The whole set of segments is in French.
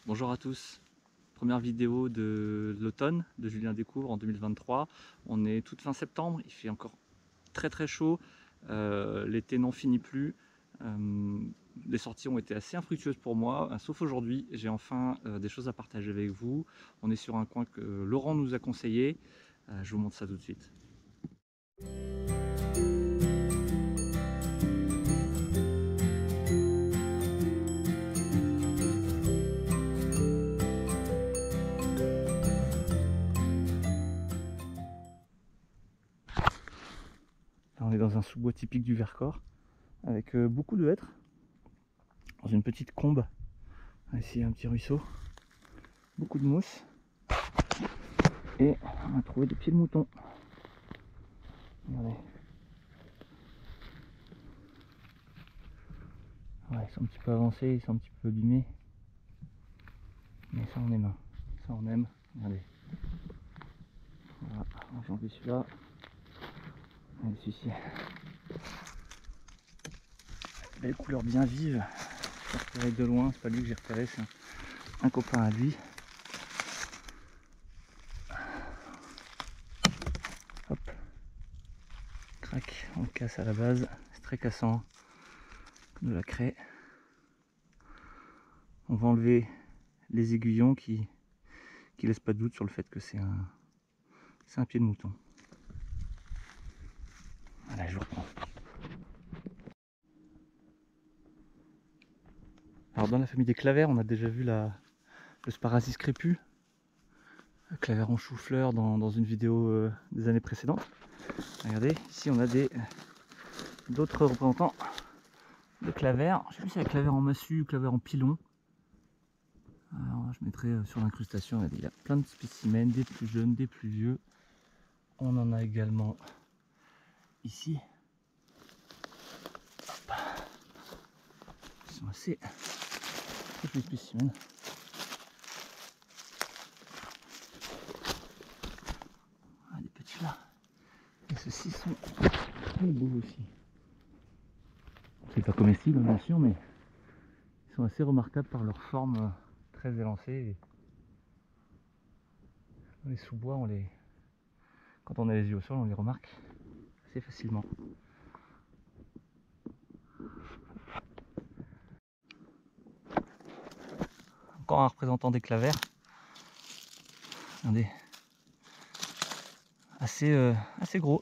Bonjour à tous, première vidéo de l'automne de Julien Découvre en 2023. On est toute fin septembre, il fait encore très chaud, l'été n'en finit plus. Les sorties ont été assez infructueuses pour moi, sauf aujourd'hui, j'ai enfin des choses à partager avec vous. On est sur un coin que Laurent nous a conseillé, je vous montre ça tout de suite. Là, on est dans un sous-bois typique du Vercors, avec beaucoup de hêtres, dans une petite combe. Ici un petit ruisseau, beaucoup de mousse, et on a trouvé des pieds de mouton. Regardez. Ouais, ils sont un petit peu avancés, ils sont un petit peu abîmés. Mais ça on aime. Ça on aime. Regardez. Voilà, on va enlever celui-là. Allez, celui-ci. Belle couleur bien vive. J'ai repéré de loin, c'est pas lui que j'ai repéré, c'est un copain à lui. Hop. Crac, on le casse à la base. C'est très cassant. Comme de la craie. On va enlever les aiguillons qui laissent pas de doute sur le fait que c'est un pied de mouton. Voilà, je vous reprends. Alors dans la famille des clavers, on a déjà vu le Sparasis crépus, claveron chou-fleur dans une vidéo des années précédentes. Regardez, ici on a d'autres représentants de clavers. Je sais plus si c'est la clavère en massue ou clavère en pilon. Alors je mettrai sur l'incrustation, il y a plein de spécimens, des plus jeunes, des plus vieux. On en a également ici. Hop. Ils sont assez jolis spécimens. Ah, des petits là. Et ceux-ci sont très beaux aussi. C'est pas comestible bien sûr, mais ils sont assez remarquables par leur forme très élancée. Et dans les sous-bois, quand on a les yeux au sol, on les remarque assez facilement. Encore un représentant des clavers. Regardez, assez gros,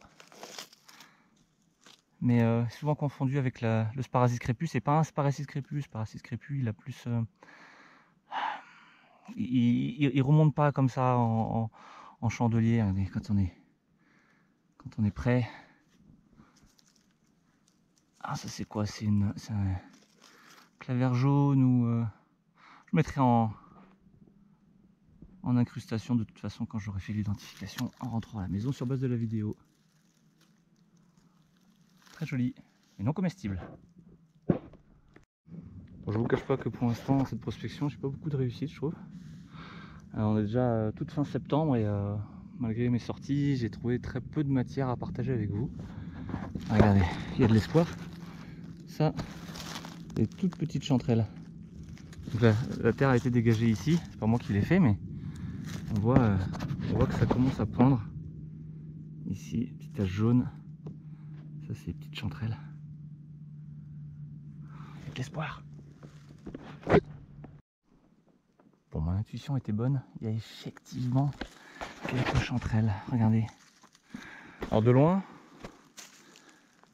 mais souvent confondu avec le Sparasis crépus. C'est pas un Sparasis crépus. Sparasis crépus, il a plus, il remonte pas comme ça en chandelier. Regardez, quand on est prêt. Ah, ça c'est quoi? C'est un claver jaune ou je mettrai en incrustation de toute façon quand j'aurai fait l'identification en rentrant à la maison sur base de la vidéo. Très joli, mais non comestible. Bon, je vous cache pas que pour l'instant, cette prospection, j'ai pas beaucoup de réussite, je trouve. Alors, on est déjà toute fin septembre et malgré mes sorties, j'ai trouvé très peu de matière à partager avec vous. Regardez, il y a de l'espoir. Ça, des toutes petites chanterelles. Donc la terre a été dégagée ici, c'est pas moi qui l'ai fait, mais on voit que ça commence à poindre. Ici, petite tache jaune. Ça, c'est les petites chanterelles. Avec l'espoir. Bon, mon intuition était bonne. Il y a effectivement quelques chanterelles. Regardez. Alors de loin,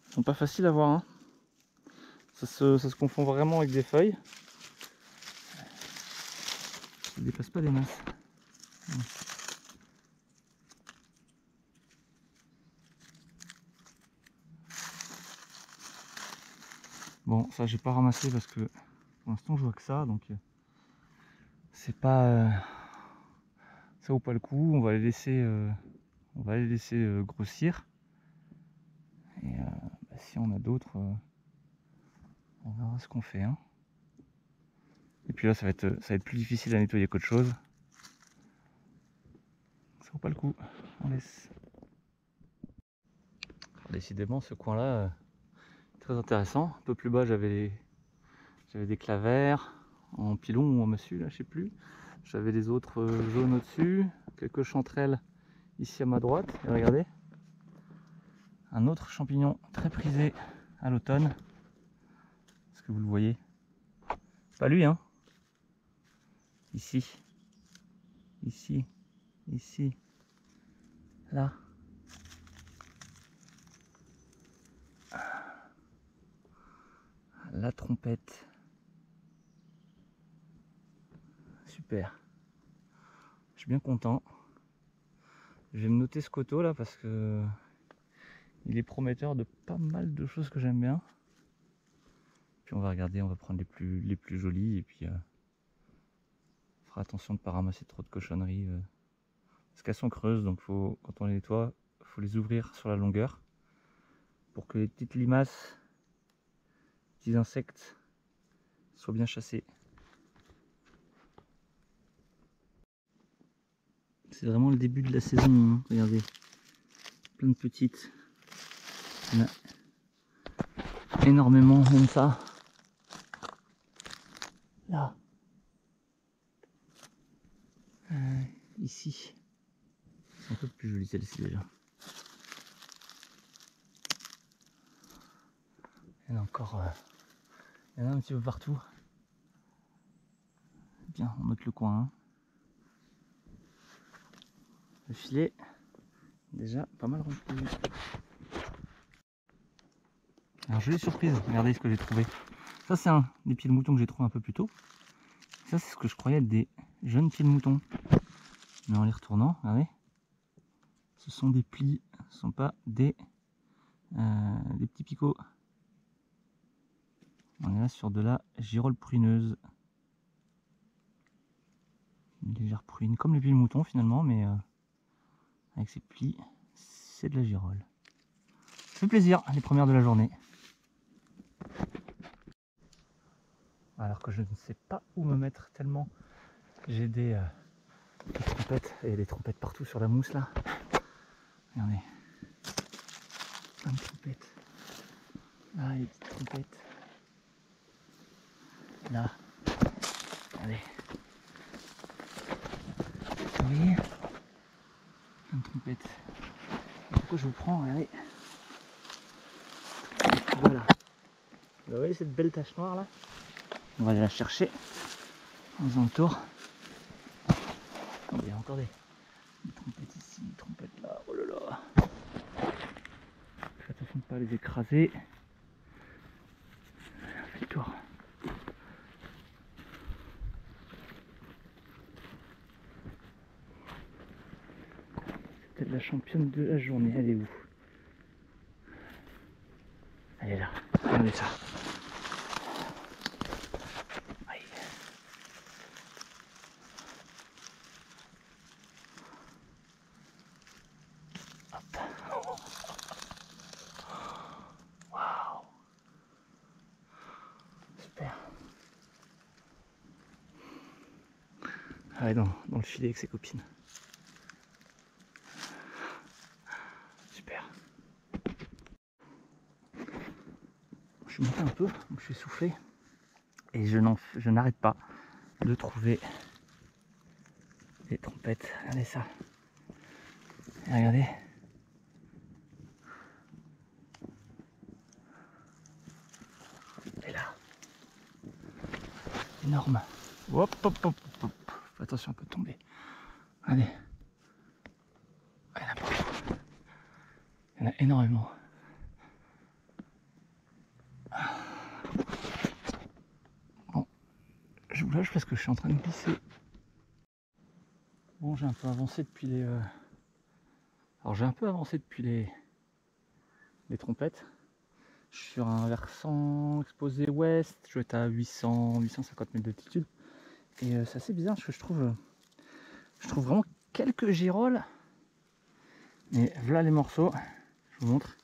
ils sont pas faciles à voir. Hein. Ça se confond vraiment avec des feuilles. Ça ne dépasse pas des masses. Bon, ça j'ai pas ramassé parce que pour l'instant je vois que ça, donc c'est pas ça vaut pas le coup. On va les laisser grossir. Et si on a d'autres, on verra ce qu'on fait. Hein. Et puis là, ça va être plus difficile à nettoyer qu'autre chose. Ça vaut pas le coup. On laisse. Alors, décidément, ce coin-là, très intéressant. Un peu plus bas, j'avais des clavers. en pilon ou en massue, là je sais plus. J'avais les autres jaunes au-dessus, quelques chanterelles ici à ma droite. Et regardez, un autre champignon très prisé à l'automne. Est-ce que vous le voyez? C'est pas lui, hein? Ici, ici, ici, là. La trompette. Super. Je suis bien content. Je vais me noter ce coteau là parce que il est prometteur de pas mal de choses que j'aime bien. Puis on va regarder, on va prendre les plus jolis et puis on fera attention de ne pas ramasser trop de cochonneries. Parce qu'elles sont creuses, donc quand on les nettoie, il faut les ouvrir sur la longueur pour que les petites limaces, petits insectes soient bien chassés. C'est vraiment le début de la saison, hein. Regardez, plein de petites. Il y en a énormément, même ça. Là. Ici. C'est un peu plus joli celle-ci déjà. Il y en a encore. Il y en a un petit peu partout. Bien, on note le coin. Hein. Le filet, déjà pas mal rempli. Alors jolie surprise, regardez ce que j'ai trouvé. Ça c'est un des pieds de mouton que j'ai trouvé un peu plus tôt. Ça c'est ce que je croyais être des jeunes pieds de mouton. Mais en les retournant, regardez. Ce sont des plis, ce ne sont pas des petits picots. On est là sur de la girole pruineuse. Une légère pruine, comme les pieds de mouton finalement, mais avec ces plis, c'est de la girole. Ça fait plaisir, les premières de la journée. Alors que je ne sais pas où me mettre tellement j'ai des trompettes, et des trompettes partout sur la mousse là. Regardez, plein de trompettes. Là, les petites trompettes. Là, regardez. Vous voyez, plein de trompettes. Pourquoi je vous prends? Regardez. Voilà. Vous voyez cette belle tache noire là? On va aller la chercher en faisant le tour. Oh, il y a encore des trompettes ici, des trompettes là. Oh là là. Fais attention de ne pas les écraser. On fait le tour. C'est peut-être la championne de la journée. Elle est où? Elle est là. Regardez ça. Aïe. Hop. Waouh. Super. Ah ouais, dans le filet avec ses copines. Super. Je suis monté un peu, donc je suis soufflé. Et je n'arrête pas de trouver des trompettes. Regardez ça. Et regardez. Et là. Énorme. Hop, hop, hop, hop. Fais attention, on peut tomber. Allez. Il y en a partout. Il y en a énormément. Bon, je vous lâche parce que je suis en train de glisser. Bon, j'ai un peu avancé depuis les... Alors j'ai un peu avancé depuis les trompettes. Je suis sur un versant exposé ouest, je vais être à 850 mètres d'altitude. Et c'est assez bizarre parce que je trouve vraiment quelques girolles. Et voilà les morceaux, je vous montre.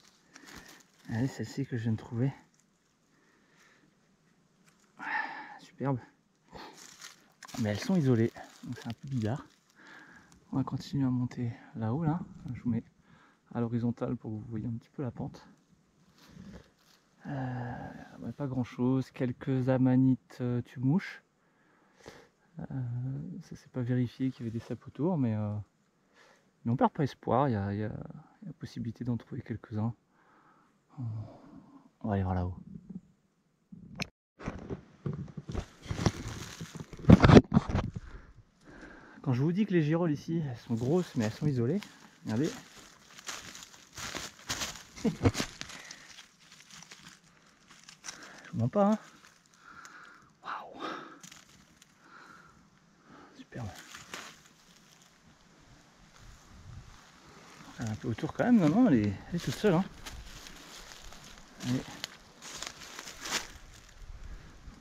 Allez, celle-ci que je viens de trouver. Superbe. Mais elles sont isolées, donc c'est un peu bizarre. On va continuer à monter là-haut, là. Je vous mets à l'horizontale pour que vous voyez un petit peu la pente. Pas grand chose, quelques amanites tue-mouches. Ça s'est pas vérifié qu'il y avait des sapes autour, mais on perd pas espoir, il y a possibilité d'en trouver quelques-uns. On va aller voir là-haut. Quand je vous dis que les girolles ici, elles sont grosses mais elles sont isolées, regardez. Je vous mens pas, hein. Waouh. Superbe. Elle est un peu autour quand même, non, elle est toute seule, hein. Allez.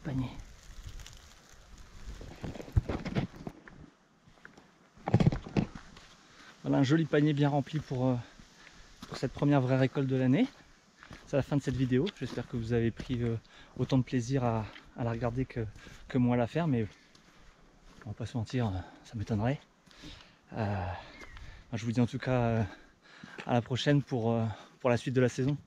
Panier. Voilà un joli panier bien rempli pour cette première vraie récolte de l'année. C'est la fin de cette vidéo. J'espère que vous avez pris autant de plaisir à la regarder que moi à la faire, mais on va pas se mentir, ça m'étonnerait. Je vous dis en tout cas à la prochaine pour la suite de la saison.